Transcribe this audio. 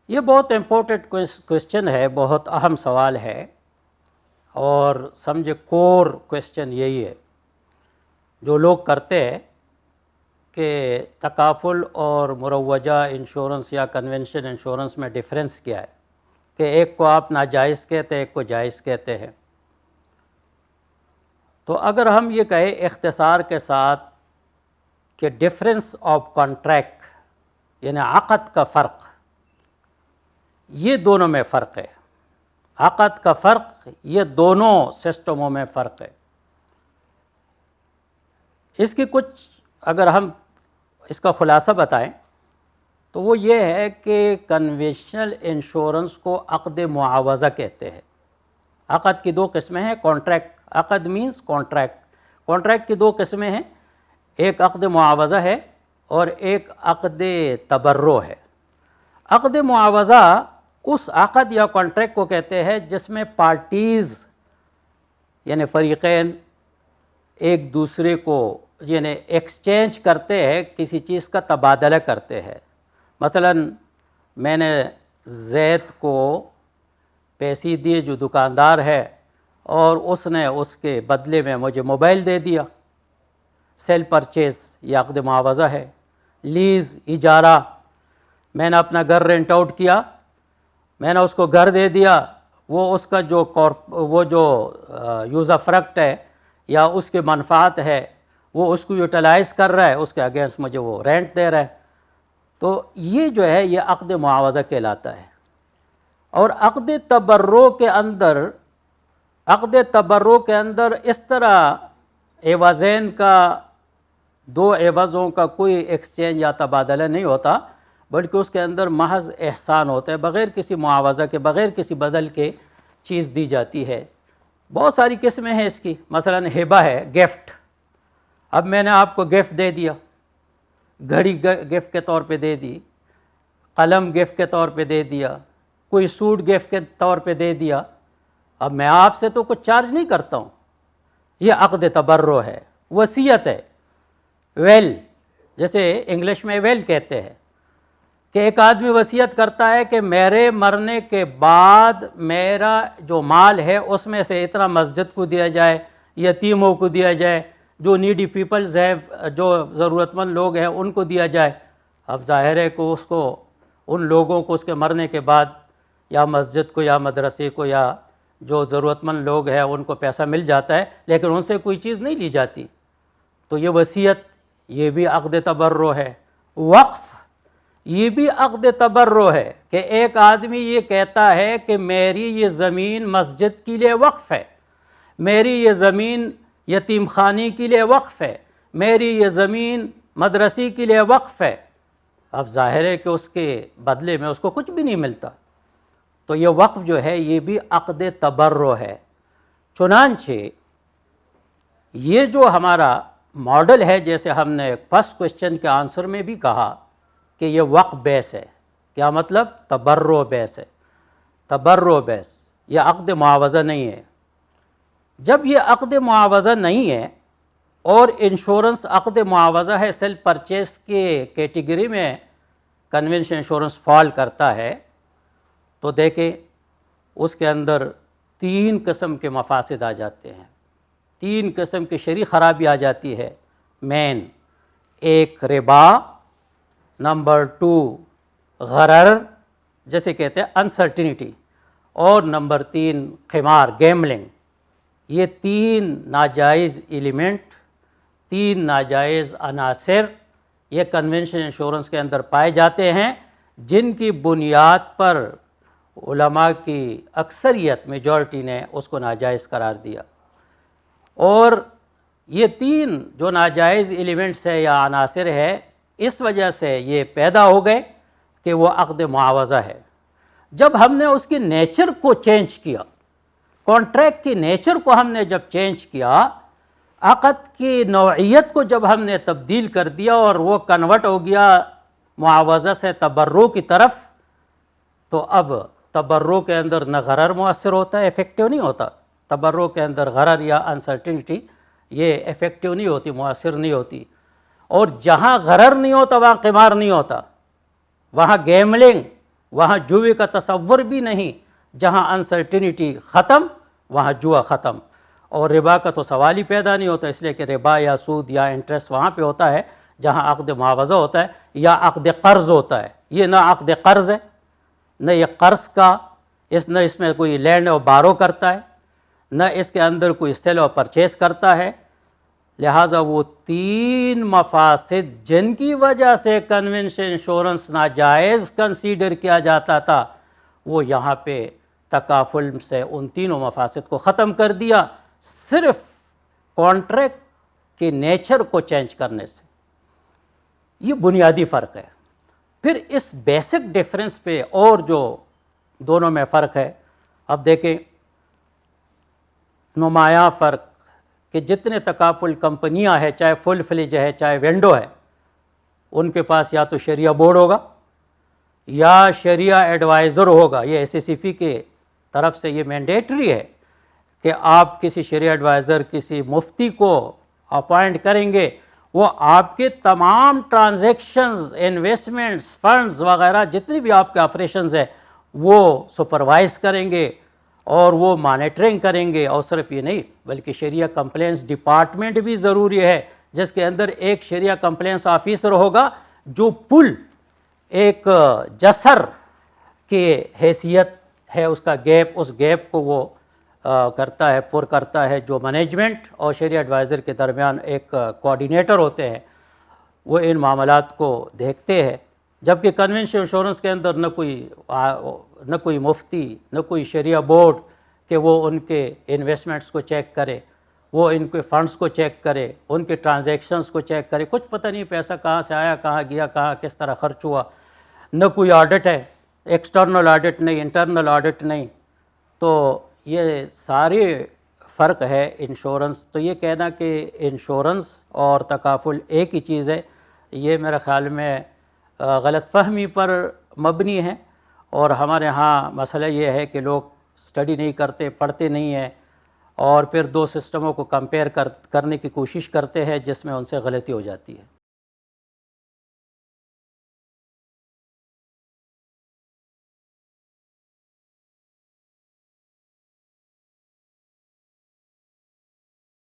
یہ بہت important question ہے، بہت اہم سوال ہے، اور سمجھے کور کویسچن یہی ہے جو لوگ کرتے ہیں کہ تکافل اور مروجہ انشورنس یا کنونشن انشورنس میں ڈیفرنس کیا ہے، کہ ایک کو آپ ناجائز کہتے ہیں، ایک کو جائز کہتے ہیں۔ تو اگر ہم یہ کہیں اختصار کے ساتھ کہ ڈفرینس آف کانٹریکٹ یعنی عقد کا فرق، یہ دونوں میں فرق ہے، عقد کا فرق یہ دونوں سسٹموں میں فرق ہے۔ اس کی کچھ اگر ہم اس کا خلاصہ بتائیں تو وہ یہ ہے کہ کنونشنل انشورنس کو عقد معاوضہ کہتے ہیں۔ عقد کی دو قسمیں ہیں، کانٹریکٹ، عقد مینز کانٹریکٹ، کانٹریکٹ کی دو قسمیں ہیں، ایک عقد معاوضہ ہے اور ایک عقد تبرع ہے۔ عقد معاوضہ اس عقد یا کانٹریکٹ کو کہتے ہیں جس میں پارٹیز یعنی فریقین ایک دوسرے کو یعنی ایکسچینج کرتے ہیں، کسی چیز کا تبادلہ کرتے ہیں۔ مثلا میں نے زید کو پیسے دیے جو دکاندار ہے، اور اس نے اس کے بدلے میں مجھے موبائل دے دیا، سیل پرچیز یہ عقد معاوضہ ہے۔ لیز اجارہ، میں نے اپنا گھر رینٹ آؤٹ کیا، میں نے اس کو گھر دے دیا، وہ اس کا جو یوز آف رکٹ ہے یا اس کے منفعت ہے وہ اس کو یوٹیلائز کر رہا ہے، اس کے اگینسٹ مجھے وہ رینٹ دے رہا ہے، تو یہ جو ہے یہ عقد معاوضہ کہلاتا ہے۔ اور عقد تبرع کے اندر اس طرح عوضین کا، دو عوضوں کا کوئی ایکسچینج یا تبادلہ نہیں ہوتا، بلکہ اس کے اندر محض احسان ہوتا ہے، بغیر کسی معاوضہ کے، بغیر کسی بدل کے چیز دی جاتی ہے۔ بہت ساری قسمیں ہیں اس کی، مثلا ہبہ ہے، گفٹ، اب میں نے آپ کو گفٹ دے دیا، گھڑی گفٹ کے طور پہ دے دی، قلم گفٹ کے طور پہ دے دیا، کوئی سوٹ گفٹ کے طور پہ دے دیا، اب میں آپ سے تو کچھ چارج نہیں کرتا ہوں، یہ عقد تبرع ہے۔ وصیت ہے، ویل، جیسے انگلش میں ویل کہتے ہیں، کہ ایک آدمی وصیت کرتا ہے کہ میرے مرنے کے بعد میرا جو مال ہے اس میں سے اتنا مسجد کو دیا جائے، یتیموں کو دیا جائے، جو نیڈی پیپلز ہے، جو ضرورت مند لوگ ہیں ان کو دیا جائے۔ اب ظاہر ہے کہ اس کو، ان لوگوں کو اس کے مرنے کے بعد یا مسجد کو یا مدرسے کو یا جو ضرورت مند لوگ ہیں ان کو پیسہ مل جاتا ہے، لیکن ان سے کوئی چیز نہیں لی جاتی، تو یہ وصیت، یہ بھی عقد تبرع ہے۔ وقف، یہ بھی عقد تبرع ہے، کہ ایک آدمی یہ کہتا ہے کہ میری یہ زمین مسجد کے لیے وقف ہے، میری یہ زمین یتیم خانے کے لیے وقف ہے، میری یہ زمین مدرسے کے لیے وقف ہے۔ اب ظاہر ہے کہ اس کے بدلے میں اس کو کچھ بھی نہیں ملتا، تو یہ وقف جو ہے یہ بھی عقد تبرع ہے۔ چنانچہ یہ جو ہمارا ماڈل ہے، جیسے ہم نے فرسٹ کویسچن کے آنسر میں بھی کہا کہ یہ وقف بیس ہے، کیا مطلب؟ تبرع بیس ہے، تبرع بیس، یہ عقد معاوضہ نہیں ہے۔ جب یہ عقد معاوضہ نہیں ہے اور انشورنس عقد معاوضہ ہے، سیل پرچیز کے کیٹیگری میں کنونشن انشورنس فال کرتا ہے، تو دیکھیں اس کے اندر تین قسم کے مفاسد آ جاتے ہیں، تین قسم کی شرعی خرابی آ جاتی ہے مین۔ ایک ربا، نمبر 2 غرر جیسے کہتے ہیں انسرٹینٹی، اور نمبر 3 قمار، گیملنگ۔ یہ تین ناجائز ایلیمنٹ، تین ناجائز عناصر یہ کنونشن انشورنس کے اندر پائے جاتے ہیں، جن کی بنیاد پر علماء کی اکثریت، میجورٹی نے اس کو ناجائز قرار دیا۔ اور یہ تین جو ناجائز ایلیمنٹس ہے یا عناصر ہے، اس وجہ سے یہ پیدا ہو گئے کہ وہ عقد معاوضہ ہے۔ جب ہم نے اس کی نیچر کو چینج کیا، کانٹریکٹ کی نیچر کو ہم نے جب چینج کیا، عقد کی نوعیت کو جب ہم نے تبدیل کر دیا اور وہ کنورٹ ہو گیا معاوضہ سے تبرع کی طرف، تو اب تبرع کے اندر نہ غرر مؤثر ہوتا ہے، افیکٹو نہیں ہوتا، تبرع کے اندر غرر یا انسرٹینٹی یہ افیکٹو نہیں ہوتی، مؤثر نہیں ہوتی، اور جہاں غرر نہیں ہوتا وہاں قمار نہیں ہوتا، وہاں گیملنگ، وہاں جوے کا تصور بھی نہیں، جہاں انسرٹینٹی ختم وہاں جوا ختم، اور ربا کا تو سوال ہی پیدا نہیں ہوتا، اس لیے کہ ربا یا سود یا انٹرسٹ وہاں پہ ہوتا ہے جہاں عقد معاوضہ ہوتا ہے یا عقد قرض ہوتا ہے۔ یہ نہ عقد قرض ہے، نہ یہ قرض کا، نہ اس میں کوئی لینڈ اور بارو کرتا ہے، نہ اس کے اندر کوئی سیل اور پرچیز کرتا ہے۔ لہٰذا وہ تین مفاسد جن کی وجہ سے کنونشن انشورنس ناجائز کنسیڈر کیا جاتا تھا، وہ یہاں پہ تکافل سے ان تینوں مفاسد کو ختم کر دیا، صرف کانٹریکٹ کے نیچر کو چینج کرنے سے۔ یہ بنیادی فرق ہے۔ پھر اس بیسک ڈیفرنس پہ اور جو دونوں میں فرق ہے، اب دیکھیں نمایاں فرق کہ جتنے تکافل کمپنیاں ہیں، چاہے فل فلیج ہے چاہے ونڈو ہے، ان کے پاس یا تو شریعہ بورڈ ہوگا یا شریعہ ایڈوائزر ہوگا۔ یہ SACP کے طرف سے یہ مینڈیٹری ہے کہ آپ کسی شریعہ ایڈوائزر، کسی مفتی کو اپوائنٹ کریں گے، وہ آپ کے تمام ٹرانزیکشنز، انویسٹمنٹس، فنڈز وغیرہ جتنی بھی آپ کے آپریشنز ہیں وہ سپروائز کریں گے اور وہ مانیٹرنگ کریں گے۔ اور صرف یہ نہیں بلکہ شریعہ کمپلینس ڈپارٹمنٹ بھی ضروری ہے، جس کے اندر ایک شریعہ کمپلینس آفیسر ہوگا جو پل ایک جسر کی حیثیت ہے، اس کا گیپ، اس گیپ کو وہ کرتا ہے، پر کرتا ہے، جو مینجمنٹ اور شریعہ ایڈوائزر کے درمیان ایک کوآرڈینیٹر ہوتے ہیں، وہ ان معاملات کو دیکھتے ہیں۔ جبکہ کنونشن انشورنس کے اندر نہ کوئی مفتی، نہ کوئی شریعہ بورڈ کہ وہ ان کے انویسٹمنٹس کو چیک کرے، وہ ان کے فنڈز کو چیک کرے، ان کے ٹرانزیکشنز کو چیک کرے، کچھ پتہ نہیں پیسہ کہاں سے آیا، کہاں گیا، کہاں کس طرح خرچ ہوا، نہ کوئی آڈٹ ہے، ایکسٹرنل آڈٹ نہیں، انٹرنل آڈٹ نہیں۔ تو یہ سارے فرق ہے انشورنس۔ تو یہ کہنا کہ انشورنس اور تکافل ایک ہی چیز ہے، یہ میرے خیال میں غلط فہمی پر مبنی ہے، اور ہمارے ہاں مسئلہ یہ ہے کہ لوگ اسٹڈی نہیں کرتے، پڑھتے نہیں ہیں، اور پھر دو سسٹموں کو کمپیئر کرنے کی کوشش کرتے ہیں، جس میں ان سے غلطی ہو جاتی ہے۔